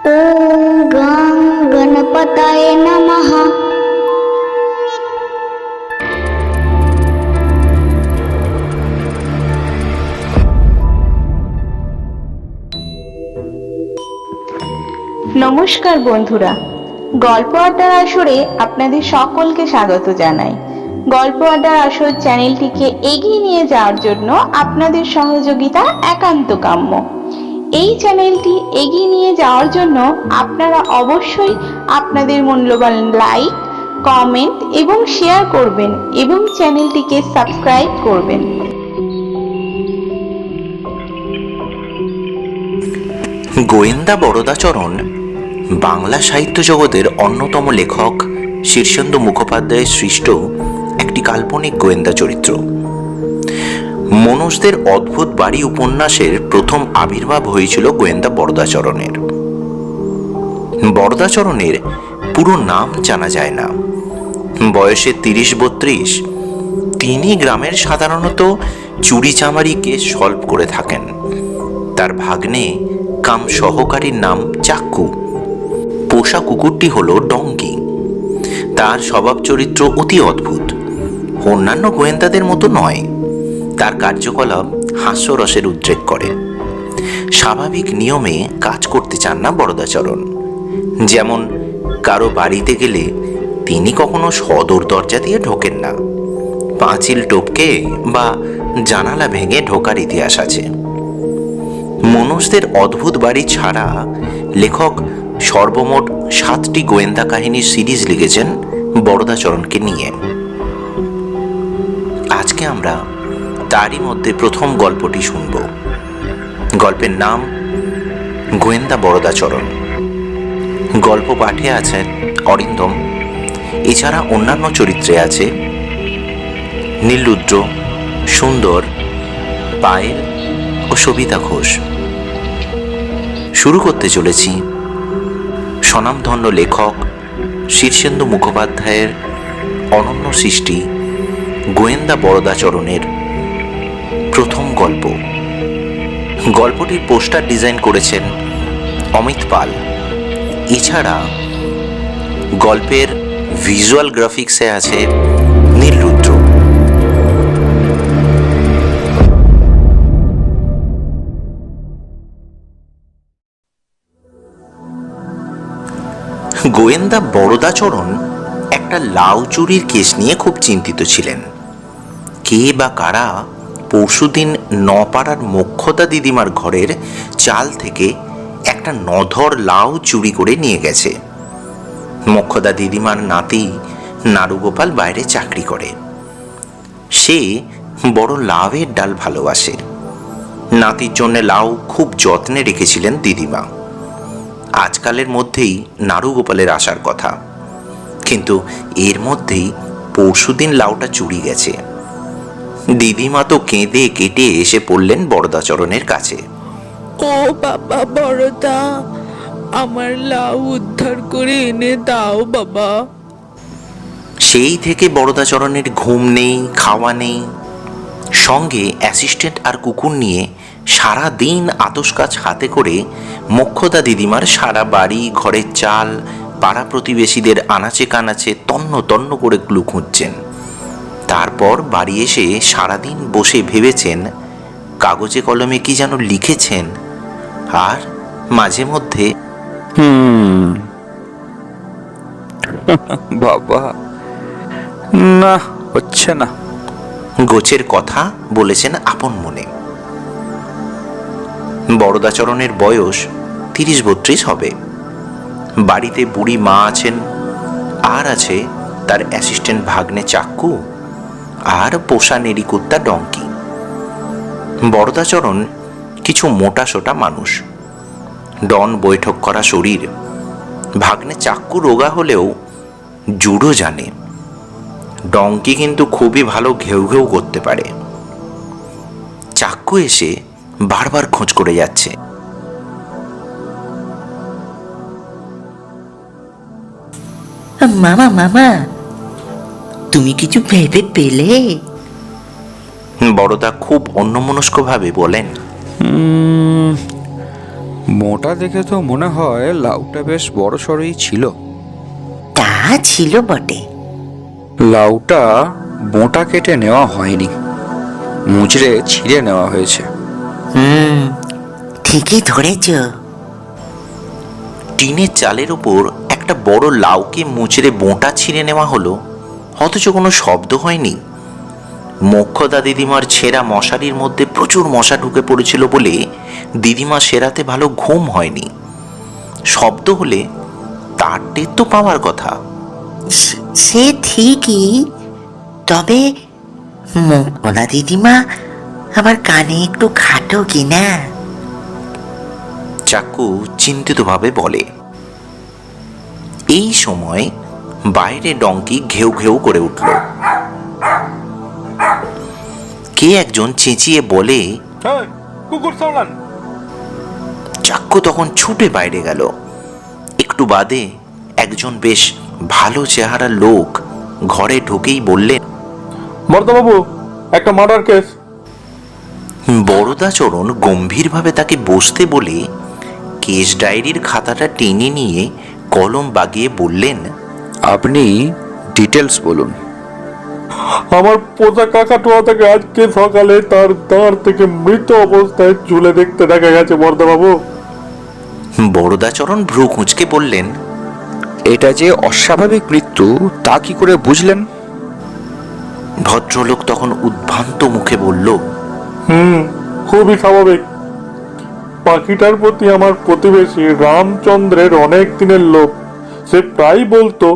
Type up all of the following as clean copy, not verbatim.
ওম গং গণপতায়ে নমঃ। নমস্কার বন্ধুরা, গল্প আড্ডার আসরে আপনাদের সকলকে স্বাগত জানাই। গল্প আড্ডার আসর চ্যানেলটিকে এগিয়ে নিয়ে যাওয়ার জন্য আপনাদের সহযোগিতা একান্ত কাম্য। এই চ্যানেলটি এগিয়ে নিয়ে যাওয়ার জন্য আপনারা অবশ্যই আপনাদের মূল্যবান লাইক, কমেন্ট এবং শেয়ার করবেন এবং চ্যানেলটিকে সাবস্ক্রাইব করবেন। গোয়েন্দা বরদাচরণ বাংলা সাহিত্য জগতের অন্যতম লেখক শীর্ষেন্দু মুখোপাধ্যায়ের সৃষ্ট একটি কাল্পনিক গোয়েন্দা চরিত্র। মনোজদের অদ্ভুত বাড়ি উপন্যাসের প্রথম আবির্ভাব হয়েছিল গোয়েন্দা বরদাচরণের। বরদাচরণের পুরো নাম জানা যায় না। বয়সে 30-32, তিনি গ্রামের সাধারণত চুরি চামারি কেস সলভ করে থাকেন। তার ভাগ্নে কাম সহকারীর নাম চাক্কু। পোষা কুকুরটি হলো ডঙ্কি। তার স্বভাব চরিত্র অতি অদ্ভুত, অন্যান্য গোয়েন্দাদের মতো নয়। তার কার্যকলাপ হাস্যরসের উদ্রেক করে। স্বাভাবিক নিয়মে কাজ করতে চান না বরদাচরণ। যেমন কারো বাড়িতে গেলে তিনি কখনো সদর দরজা দিয়ে ঢোকেন না, পাঁচিল টপকে বা জানালা ভেঙে ঢোকার ইতিহাস আছে। মনোজদের অদ্ভুত বাড়ি ছাড়া লেখক সর্বমোট 7টি গোয়েন্দা কাহিনীর সিরিজ লিখেছেন বরদাচরণকে নিয়ে। আজকে আমরা তারই মধ্যে প্রথম গল্পটি শুনব। গল্পের নাম গোয়েন্দা বরদাচরণ। গল্প পাঠে আছেন অরিন্দম। এছাড়া অন্যান্য চরিত্রে আছে নীলরুদ্র, সুন্দর, পায়েল ও সবিতা ঘোষ। শুরু করতে চলেছি স্বনামধন্য লেখক শীর্ষেন্দু মুখোপাধ্যায়ের অনন্য সৃষ্টি গোয়েন্দা বরদাচরণের প্রথম গল্প। গল্পটির পোস্টার ডিজাইন করেছেন অমিত পাল। এছাড়া গল্পের ভিজুয়াল গ্রাফিক্সে আছে নীলরুদ্র। গোয়েন্দা বরদাচরণ একটা লাউ চুরির কেস নিয়ে খুব চিন্তিত ছিলেন। কে বা কারা পরশুদিন নপাড়ার মোক্ষদা দিদিমার ঘরের চাল থেকে একটা নধর লাউ চুরি করে নিয়ে গেছে। মোক্ষদা দিদিমার নাতি নাড়ুগোপাল বাইরে চাকরি করে। সে বড় লাউয়ের ডাল ভালোবাসে। নাতির জন্য লাউ খুব যত্নে রেখেছিলেন দিদিমা। আজকালের মধ্যেই নাড়ুগোপালের আসার কথা, কিন্তু এর মধ্যেই পরশুদিন লাউটা চুরি গেছে। দিদিমা তো কেঁদে কেটে এসে পড়লেন বরদাচরণের কাছে। ও বাবা বড়দা, আমার লাউ উদ্ধার করে এনে দাও বাবা। সেই থেকে বরদাচরণের ঘুম নেই, খাওয়া নেই। সঙ্গে অ্যাসিস্ট্যান্ট আর কুকুর নিয়ে সারা দিন আতস কাজ হাতে করে মোক্ষদা দিদিমার সারা বাড়ি, ঘরের চাল, পাড়া প্রতিবেশীদের আনাচে কানাচে তন্ন তন্ন করে ক্লু খুঁজছেন। তারপর বাড়ি এসে সারাদিন বসে ভেবেছেন, কাগজে কলমে কি যেন লিখেছেন, আর মাঝে মধ্যে বাবা না, হচ্ছে না, গোছের কথা বলেছেন আপন মনে। বরদাচরণের বয়স 30-32 হবে। বাড়িতে বুড়ি মা আছেন, আর আছে তার অ্যাসিস্ট্যান্ট ভাগ্নে চাক্কু আর পোষা নেড়ি কুত্তা ডঙ্কি। বরদাচরণ কিছু মোটা সোটা মানুষ, ডন বৈঠক করা শরীর। ভাগ্নে চাক্কু রোগা হলেও জুডো জানে। ডঙ্কি কিন্তু খুবই ভালো ঘেউ ঘেউ করতে পারে। চাক্কু এসে বারবার খোঁজ করে যাচ্ছে। মামা মামা, তুমি কিছু ভেবে পেলে? বড়দা খুব অন্যমনস্ক ভাবে বলেন, মোটা দেখে তো মনে হয় লাউটা বেশ বড় সড়ই ছিল। তা ছিল বটে। লাউটা মোটা কেটে নেওয়া হয়নি, মুচড়ে ছিঁড়ে নেওয়া হয়েছে। ঠিকই ধরেছ। টিনের চালের ওপর একটা বড় লাউকে মুচড়ে বোঁটা ছিঁড়ে নেওয়া হলো, অথচ কোনো শব্দ হয়নি। মোক্ষদা দিদিমার ছেঁড়া মশারির মধ্যে প্রচুর মশা ঢুকে পড়েছিল বলে দিদিমা সেরাতে ভালো ঘুম হয়নি। শব্দ হলে তার টের তো পাওয়ার কথা। সে ঠিকই, তবে মোক্ষদা দিদিমা আমার কানে একটু খাটো কিনা। চাকু চিন্তিতভাবে বলে। এই সময় বাইরে ডঙ্কি ঘেউ ঘেউ করে উঠল। কে একজন চেঁচিয়ে বলে, কুকুর সামলান। চাক্কু তখন ছুটে বাইরে গেল। একটু বাদে একজন বেশ ভালো চেহারার লোক ঘরে ঢুকেই বললেন, বর্দাবাবু, একটা মার্ডার কেস। বরদাচরণ গম্ভীরভাবে তাকে বসতে বলে কেস ডায়েরির খাতাটা টেনে নিয়ে কলম বাগিয়ে বললেন, আপনি ডিটেলস বলুন। আমার পোষা কাকাতুয়া থেকে আজকে সকালে তার দাঁড় থেকে মৃত অবস্থায় ঝুলে দেখতে দেখা গেছে বর্দাবাবু। বরদাচরণ ভ্রু কুঁচকে বললেন, এটা যে অস্বাভাবিক মৃত্যু তা কি করে বুঝলেন? ভদ্রলোক তখন উদ্ভ্রান্ত মুখে বলল, খুবই স্বাভাবিক। পাখিটার প্রতি আমার প্রতিবেশী রামচন্দ্রের অনেক দিনের লোভ। সে প্রায় বলতো,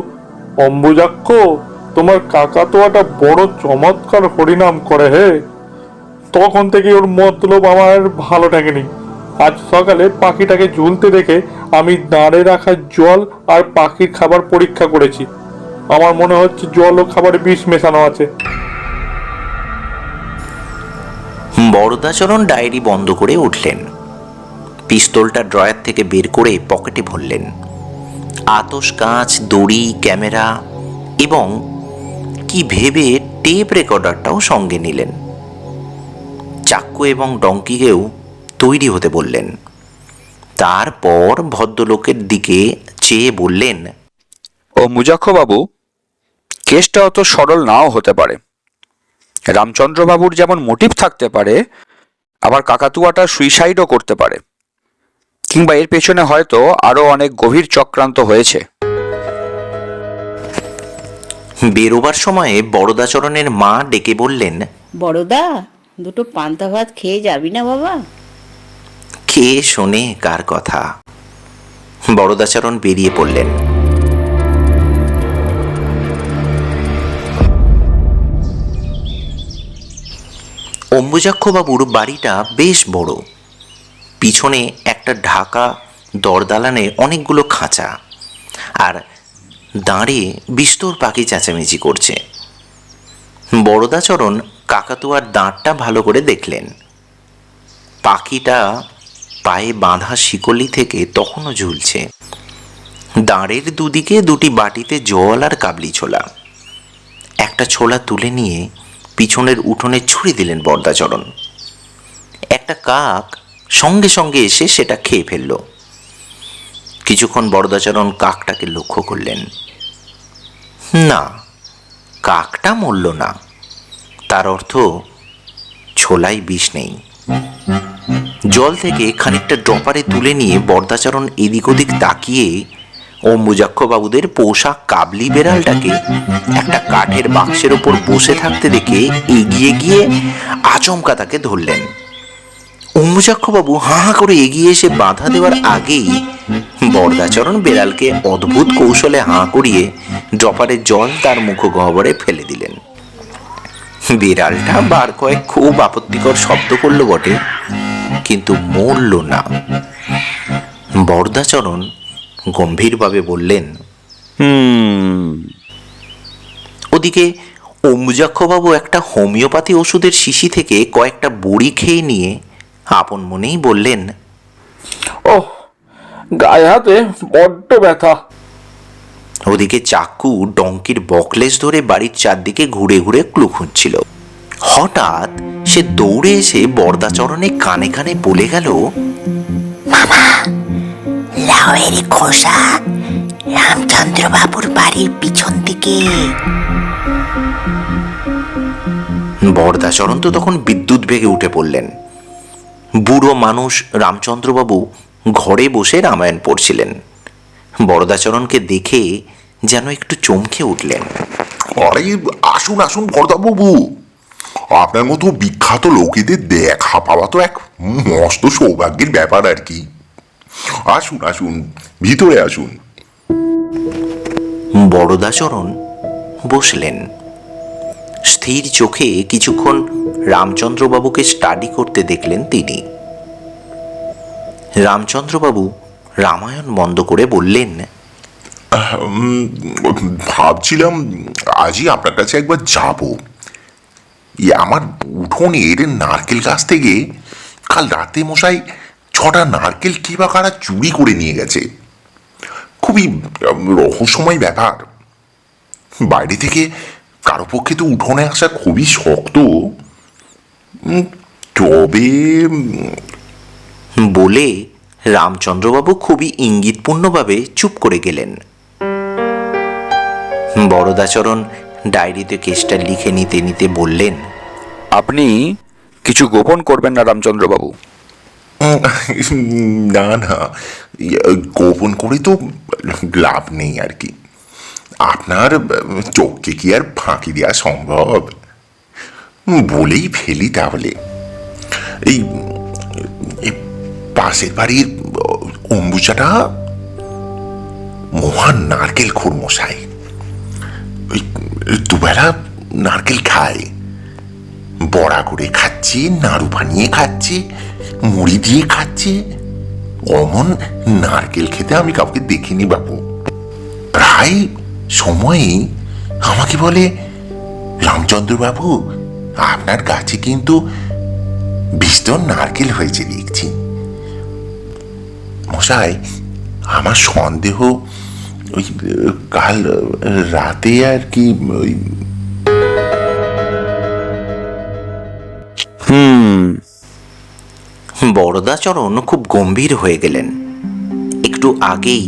অম্বুজাক্ষ, তোমার কাকাতুয়াটা বড় চমৎকার হরিনাম করে হে। তখন থেকে ওর মতলব আমার ভালো লাগেনি। আজ সকালে পাখিটাকে ঝুলতে দেখে আমি দাঁড়ে রাখা জল আর পাখির খাবার পরীক্ষা করেছি। আমার মনে হচ্ছে জল ও খাবারে বিষ মেশানো আছে। বরদাচরণ ডায়েরি বন্ধ করে উঠলেন। পিস্তলটা ড্রয়ার থেকে বের করে পকেটে ভরলেন। আতস কাঁচ, দড়ি, ক্যামেরা এবং কি ভেবে টেপ রেকর্ডারটাও সঙ্গে নিলেন। চাক্কু এবং ডঙ্কিকেও তৈরি হতে বললেন। তারপর ভদ্রলোকের দিকে চেয়ে বললেন, ও মুজাক্কবাবু, কেসটা অত সরল নাও হতে পারে। রামচন্দ্রবাবুর যেমন মোটিভ থাকতে পারে, আবার কাকাতুয়াটা সুইসাইডও করতে পারে, কিংবা এর পেছনে হয়তো আরো অনেক গভীর চক্রান্ত হয়েছে। বেরোবার সময়ে বরদাচরণের মা ডেকে বললেন, বড়দা, দুটো পান্তা ভাত খেয়ে যাবি না বাবা? কে শোনে কার কথা। বরদাচরণ বেরিয়ে পড়লেন। অম্বুজাক্ষবাবুর বাড়িটা বেশ বড়। পিছনে একটা ঢাকা দরদালানে অনেকগুলো খাঁচা, আর দাঁড়িয়ে বিস্তর পাখি চেঁচামেচি করছে। বরদাচরণ কাকাতুয়ার দাঁতটা ভালো করে দেখলেন। পাখিটা পায়ে বাঁধা শিকলি থেকে তখনও ঝুলছে। দাঁড়ের দুদিকে দুটি বাটিতে জল আর কাবলি ছোলা। একটা ছোলা তুলে নিয়ে পিছনের উঠোনে ছুঁড়ে দিলেন বরদাচরণ। একটা কাক সঙ্গে সঙ্গে এসে সেটা খেয়ে ফেলল। কিছুক্ষণ বরদাচরণ কাকটাকে লক্ষ্য করলেন। না, কাকটা মরল না, তার অর্থ ছোলাই বিষ নেই। জল থেকে খানিকটা ড্রপারে তুলে নিয়ে বরদাচরণ এদিক ওদিক তাকিয়ে অম্বুজাক্ষবাবুদের পোষা কাবলি বেড়ালটাকে একটা কাঠের বাক্সের ওপর বসে থাকতে দেখে এগিয়ে গিয়ে আচমকা তাকে ধরলেন। অম্বুজাক্ষবাবু হাঁ হাঁ করে এগিয়ে এসে বাধা দেওয়ার আগেই বরদাচরণ বেড়ালকে অদ্ভুত কৌশলে হাঁ করিয়ে ড্রপারে জল তার মুখগহ্বরে ফেলে দিলেন। বিড়ালটা বার কয়েক খুব আপত্তিকর শব্দ করলো বটে, কিন্তু মরল না। বরদাচরণ গম্ভীরভাবে বললেন, ওদিকে অম্বুজাক্ষবাবু একটা হোমিওপ্যাথি ওষুধের শিশি থেকে কয়েকটা বড়ি খেয়ে নিয়ে আপন মনেই বললেন, ওহ, গায়ে হাতে বড্ড ব্যথা। ওদিকে চাক্কু ডঙ্কির বকলেস ধরে বাড়ির চারদিকে ঘুরে ঘুরে ক্লু খুঁজছিল। হঠাৎ সে দৌড়ে এসে বরদাচরণে কানে কানে বলে গেল, বাবা, লাউয়ের খোসা রামচন্দ্র বাবুর বাড়ির পিছন দিকে। বরদাচরণ তো তখন বিদ্যুৎ বেগে উঠে পড়লেন। বুড়ো মানুষ রামচন্দ্রবাবু ঘরে বসে রামায়ণ পড়ছিলেন। বরদাচরণকে দেখে যেন একটু চমকে উঠলেন। আরে আসুন আসুন বরদাবাবু, আপনার মতো বিখ্যাত লোকেদের দেখা পাওয়া তো এক মস্ত সৌভাগ্যের ব্যাপার আর কি। আসুন আসুন, ভিতরে আসুন। বরদাচরণ বসলেন। স্থির চোখে কিছুক্ষণ রামচন্দ্রবাবুকে স্টাডি করতে দেখলেন তিনি। রামচন্দ্রবাবু রামায়ণ বন্ধ করে বললেন, ভাবছিলাম আজই আপনার কাছে একবার যাব। আমার উঠোনের নারকেল গাছ থেকে কাল রাতে মশাই 6টা নারকেল কে বা কারা চুরি করে নিয়ে গেছে। খুবই রহস্যময় ব্যাপার। বাইরে থেকে কারো পক্ষে তো উঠোনে আসা খুবই শক্ত। তবে বলে রামচন্দ্রবাবু খুবই ইঙ্গিতপূর্ণভাবে চুপ করে গেলেন। বরদাচরণ ডায়েরিতে কেসটা লিখে নিতে নিতে বললেন, আপনি কিছু গোপন করবেন না রামচন্দ্রবাবু। না না, গোপন করে তো লাভ নেই আর কি। আপনার চোখকে কি আর ফাঁকি দেওয়া সম্ভব? বলেই ফেলি তাহলে। এই পাশের বাড়ির অম্বুজাটা মহান নারকেল খোর মশাই। ওই দুবেলা নারকেল খায়, বড়া করে খাচ্ছে, নাড়ু বানিয়ে খাচ্ছে, মুড়ি দিয়ে খাচ্ছে। অমন নারকেল খেতে আমি কাউকে দেখিনি বাবু। প্রায় সময়ই আমাকে বলে, রামচন্দ্র বাবু আপনার গাছে কিন্তু বিস্তর নারকেল হয়েছে দেখছি। মশাই, আমার সন্দেহ ওই কাল রাতে আর কি ওই বরদাচরণ খুব গম্ভীর হয়ে গেলেন। একটু আগেই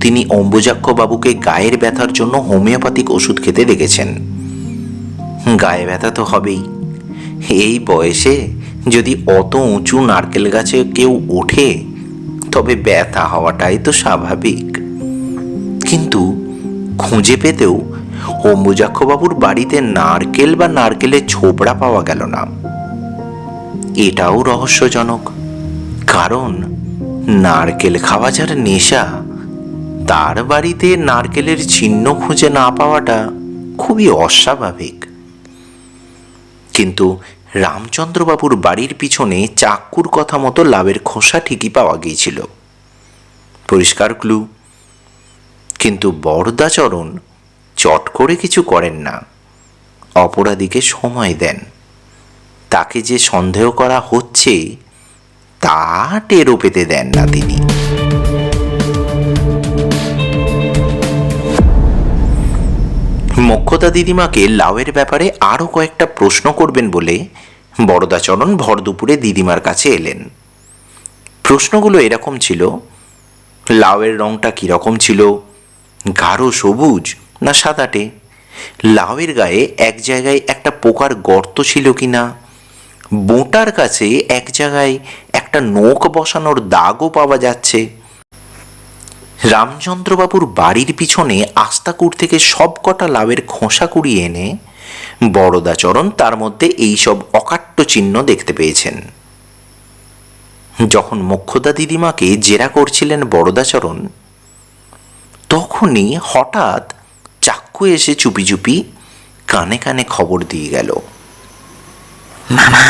তিনি অম্বুজাক্ষ বাবুকে গায়ের ব্যথার জন্য হোমিওপ্যাথিক ওষুধ খেতে দেখেছেন। গায়ে ব্যথা তো হবেই। এই বয়সে যদি অত উঁচু নারকেল গাছে কেউ ওঠে তবে ব্যথা হওয়াটাই তো স্বাভাবিক। কিন্তু খুঁজে পেতেও অম্বুজাক্ষবাবুর বাড়িতে নারকেল বা নারকেলের ছোবড়া পাওয়া গেল না। এটাও রহস্যজনক, কারণ নারকেল খাওয়া যার নেশা, তার বাড়িতে নারকেলের চিহ্ন খুঁজে না পাওয়াটা খুবই অস্বাভাবিক। কিন্তু রামচন্দ্রবাবুর বাড়ির পিছনে চাক্কুর কথা মতো লাউয়ের খোসা ঠিকই পাওয়া গিয়েছিল, পরিষ্কার ক্লু। কিন্তু বরদাচরণ চট করে কিছু করেন না, অপরাধীকে সময় দেন। তাকে যে সন্দেহ করা হচ্ছে তা টেরও পেতে দেন না তিনি। মোক্ষদা দিদিমাকে লাউয়ের ব্যাপারে আরো কয়েকটা প্রশ্ন করবেন বলে বরদাচরণ ভর দুপুরে দিদিমার কাছে এলেন। প্রশ্নগুলো এরকম ছিল: লাউয়ের রংটা কিরকম ছিল, গাঢ় সবুজ না সাদাটে? লাউয়ের গায়ে এক জায়গায় একটা পোকার গর্ত ছিল কিনা? বোঁটার কাছে এক জায়গায় একটা নোক বসানোর দাগও পাওয়া যাচ্ছে। রামচন্দ্রবাবুর বাড়ির পিছনে আস্তাকুর থেকে সব কটা লাউয়ের খোসা কুড়িয়ে এনে বরদাচরণ তার মধ্যে এইসব অকাট্য চিহ্ন দেখতে পেয়েছেন। যখন মোক্ষদা দিদিমাকে জেরা করছিলেন বরদাচরণ, তখনই হঠাৎ চাক্কু এসে চুপি চুপি কানে কানে খবর দিয়ে গেল, মামা,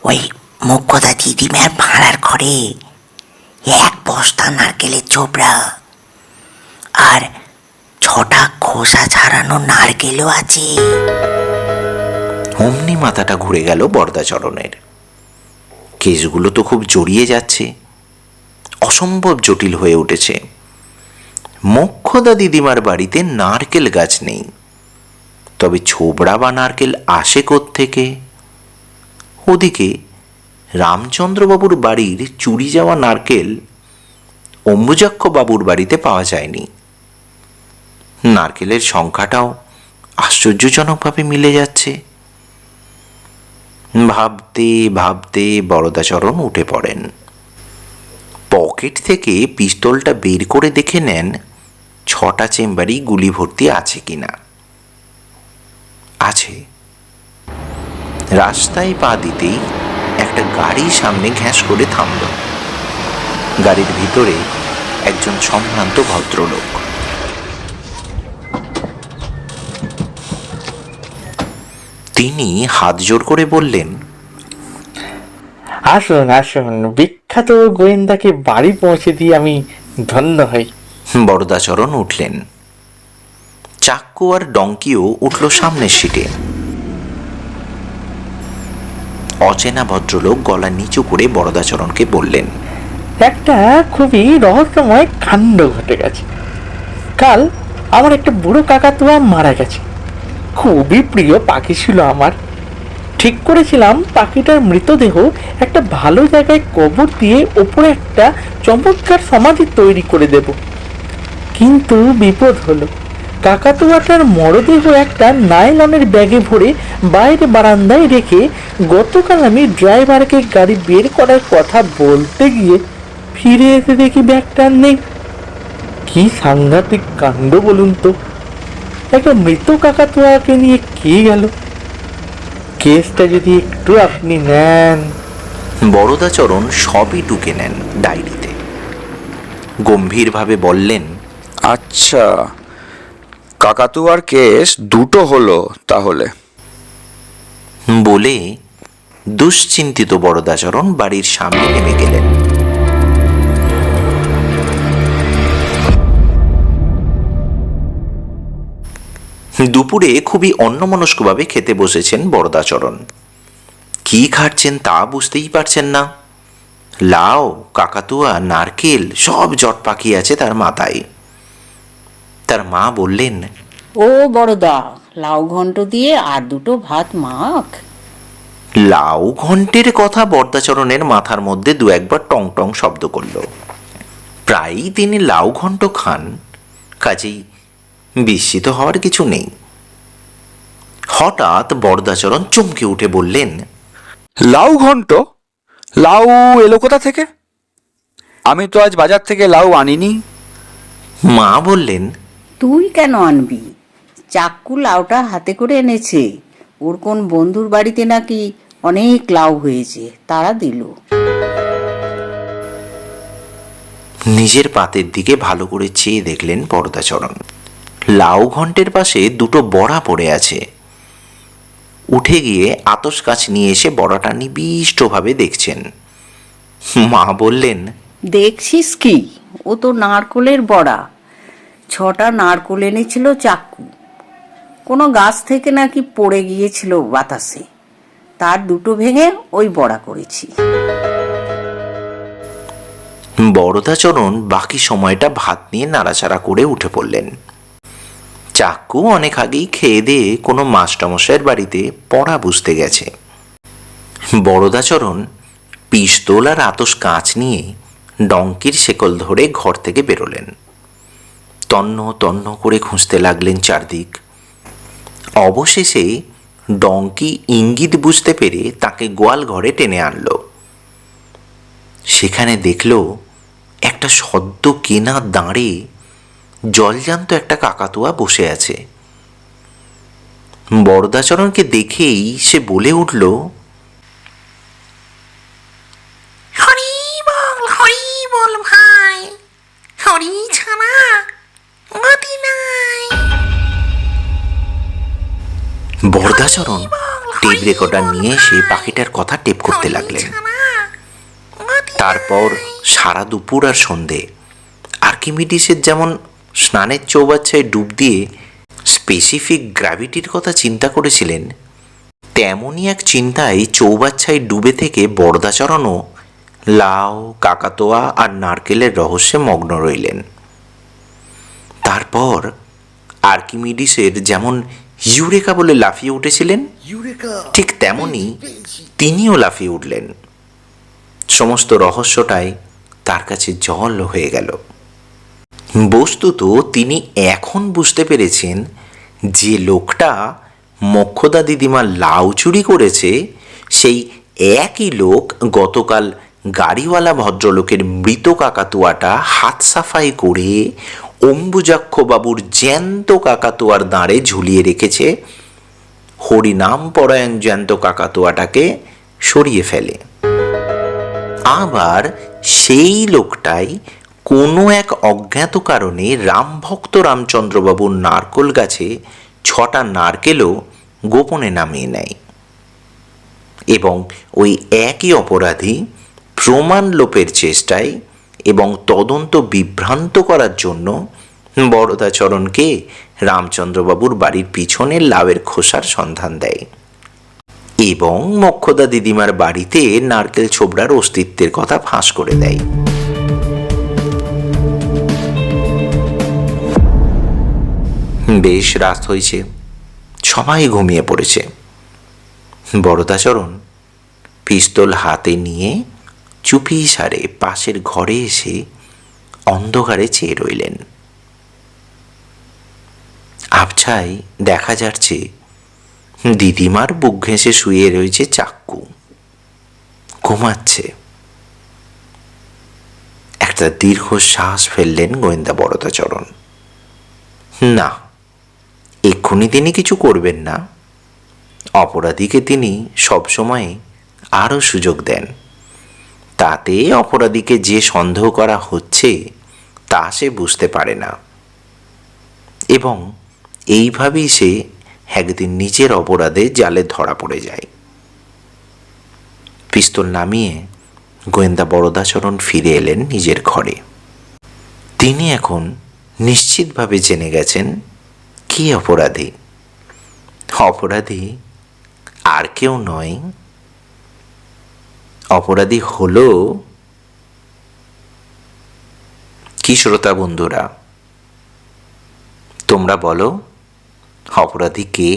ওই মুখ্যদা দিদিমার ভাড়ার ঘরে 1 বস্তা নারকেলের চোপড়া আর 6টা খোসা ছাড়ানো নারকেলও আছে। অমনি মাথাটা ঘুরে গেল বরদাচরণের। কেসগুলো তো খুব জড়িয়ে যাচ্ছে, অসম্ভব জটিল হয়ে উঠেছে। মোক্ষদা দিদিমার বাড়িতে নারকেল গাছ নেই, তবে ছোবড়া বা নারকেল আসে কোত্থেকে? ওদিকে রামচন্দ্রবাবুর বাড়ির চুরি যাওয়া নারকেল অম্বুজাক্ষ বাবুর বাড়িতে পাওয়া যায়নি। নারকেলের সংখ্যাটাও আশ্চর্যজনকভাবে মিলে যাচ্ছে। ভাবতে ভাবতে বরদাচরণ উঠে পড়েন। পকেট থেকে পিস্তলটা বের করে দেখে নেন 6টা চেম্বারই গুলি ভর্তি আছে কিনা। আছে। রাস্তায় পা দিতেই একটা গাড়ি সামনে ঘ্যাঁস করে থামল। গাড়ির ভিতরে একজন সম্ভ্রান্ত ভদ্রলোক। তিনি হাত জোড় করে বললেন, আসুন আসুন, বিখ্যাত গোয়েন্দাকে বাড়ি পৌঁছে দিয়ে আমি ধন্য হই। বরদাচরণ উঠলেন। চাক্কু আর ডঙ্কিও উঠল সামনের সিটে। অচেনা ভদ্রলোক গলা নিচু করে বরদাচরণকে বললেন, একটা খুবই রহস্যময় কাণ্ড ঘটে গেছে। কাল আমার একটা বুড়ো কাকাতুয়া মারা গেছে। খুবই প্রিয় পাখি ছিল আমার। ঠিক করেছিলাম পাখিটার মৃতদেহ একটা ভালো জায়গায় কবর দিয়ে ওপরে একটা চমৎকার সমাধি তৈরি করে দেব। কিন্তু বিপদ হলো, কাকাতুয়াটার মরদেহ একটা নাইলনের ব্যাগে ভরে বাইরে বারান্দায় রেখে গতকাল আমি ড্রাইভারকে গাড়ি বের করার কথা বলতে গিয়ে ফিরে এসে দেখি ব্যাগটা নেই। কি সাংঘাতিক কাণ্ড বলুন তো! একটা মৃত কাকাতুয়াকে নিয়ে কে গেল? কেসটা যদি একটু আপনি নেন। বরদাচরণ সবই টুকে নেন ডায়েরিতে। গম্ভীরভাবে বললেন, আচ্ছা, কাকাতুয়ার কেস দুটো হলো তাহলে। বলে দুশ্চিন্তিত বরদাচরণ বাড়ির সামনে নেমে গেলেন। দুপুরে খুবই অন্যমনস্কভাবে খেতে বসেছেন বরদাচরণ। কি খাচ্ছেন তা বুঝতেই পারছেন না। লাউ, কাকাতুয়া, নারকেল সব জট পাকিয়ে আছে তার মাথায়। তার মা বললেন, ও বড়দা, লাউ ঘন্ট দিয়ে আর দুটো ভাত মাখ। লাউ ঘন্টের কথা বরদাচরণের মাথার মধ্যে দু একবার টং টং শব্দ করল। প্রায়ই তিনি লাউ ঘন্ট খান, কাজেই বিস্মিত হওয়ার কিছু নেই। হঠাৎ বরদাচরণ চমকে উঠে বললেন, লাউ ঘন্ট? লাউ এলো কোথা থেকে? আমি তো আজ বাজার থেকে লাউ আনিনি। মা বললেন, তুই কেন আনবি? চাক্কু লাউটা হাতে করে এনেছে। ওর কোন বন্ধুর বাড়িতে নাকি অনেক লাউ হয়েছে, তারা দিল। নিজের পাতের দিকে ভালো করে চেয়ে দেখলেন বরদাচরণ। লাউ ঘন্টের পাশে দুটো বড়া পড়ে আছে। উঠে গিয়ে আতস কাছ নিয়ে এসে বড়াটা নিবিষ্টভাবে দেখছেন। মা বললেন, দেখছিস কি, ও তো নারকোলের বড়া। 6টা নারকোল এনেছিল চাক্কু। কোনো গাছ থেকে নাকি পড়ে গিয়েছিল বাতাসে, তার দুটো ভেঙে ওই বড়া করেছি। বরদাচরণ বাকি সময়টা ভাত নিয়ে নাড়াচাড়া করে উঠে পড়লেন। চাক্কু অনেক আগেই খেয়ে দিয়ে কোনো মাস্টারমশাইয়ের বাড়িতে পড়া বুঝতে গেছে। বরদাচরণ পিস্তল আর আতস কাঁচ নিয়ে ডঙ্কির শেকল ধরে ঘর থেকে বেরোলেন। তন্ন তন্ন করে খুঁজতে লাগলেন চারদিক। অবশেষে ডঙ্কি ইঙ্গিত বুঝতে পেরে তাকে গোয়াল ঘরে টেনে আনলো। সেখানে দেখল একটা সদ্য কেনা দাঁড়ে জলজান্ত একটা কাকাতুয়া বসে আছে। বরদাচরণকে দেখেই সে বলে উঠল, হরি বল ভাই, হরি ছাড়া গতি নাই। বরদাচরণ টেপ রেকর্ডার নিয়ে সেই পাখিটার কথা টেপ করতে লাগলেন। তারপর সারা দুপুর আর সন্ধে আর্কিমিডিসের যেমন স্নানের চৌবাচ্চায় ডুব দিয়ে স্পেসিফিক গ্র্যাভিটির কথা চিন্তা করেছিলেন, তেমনই এক চিন্তায় চৌবাচ্চায় ডুবে থেকে বরদাচরণও লাউ, কাকাতোয়া আর নারকেলের রহস্যে মগ্ন রইলেন। তারপর আর্কিমিডিসের যেমন ইউরেকা বলে লাফিয়ে উঠেছিলেন, ঠিক তেমনি তিনিও লাফিয়ে উঠলেন। সমস্ত রহস্যটাই তার কাছে জল হয়ে গেল। বস্তুত তিনি এখন বুঝতে পেরেছেন যে লোকটা মোক্ষদা দিদিমার লাউ চুরি করেছে সেই একই লোক গতকাল গাড়িওয়ালা ভদ্রলোকের মৃত কাকাতুয়াটা হাত সাফাই করে অম্বুজাক্ষবাবুর জ্যান্ত কাকাতুয়ার দাঁড়ে ঝুলিয়ে রেখেছে, হরিনাম পরায়ণ জ্যান্ত কাকাতুয়াটাকে সরিয়ে ফেলে। আবার সেই লোকটাই কোনো এক অজ্ঞাত কারণে রামভক্ত রামচন্দ্রবাবুর নারকোল গাছে 6টা নারকেলও গোপনে নামিয়ে নেয় এবং ওই একই অপরাধী প্রমাণ লোপের চেষ্টায় এবং তদন্ত বিভ্রান্ত করার জন্য বরদাচরণকে রামচন্দ্রবাবুর বাড়ির পিছনের লাউয়ের খোসার সন্ধান দেয় এবং মোক্ষদা দিদিমার বাড়িতে নারকেল ছোবড়ার অস্তিত্বের কথা ফাঁস করে দেয়। বেশ রাত হয়েছে, সবাই ঘুমিয়ে পড়েছে। বরদাচরণ পিস্তল হাতে নিয়ে চুপি সারে পাশের ঘরে এসে অন্ধকারে চেয়ে রইলেন। আবছায় দেখা যাচ্ছে দিদিমার বুক ঘেঁষে শুয়ে রয়েছে চাক্কু, ঘুমাচ্ছে। একটা দীর্ঘ শ্বাস ফেললেন গোয়েন্দা বরদাচরণ। না, এক্ষুনি তিনি কিছু করবেন না। অপরাধীকে তিনি সবসময় আরও সুযোগ দেন, তাতে অপরাধীকে যে সন্দেহ করা হচ্ছে তা সে বুঝতে পারে না এবং এইভাবেই সে একদিন নিজের অপরাধে জালে ধরা পড়ে যায়। পিস্তল নামিয়ে গোয়েন্দা বরদাচরণ ফিরে এলেন নিজের ঘরে। তিনি এখন নিশ্চিতভাবে জেনে গেছেন কে অপরাধী। অপরাধী আর কেউ নয়, অপরাধী হলো কি শ্রোতা বন্ধুরা, তোমরা বলো অপরাধী কে?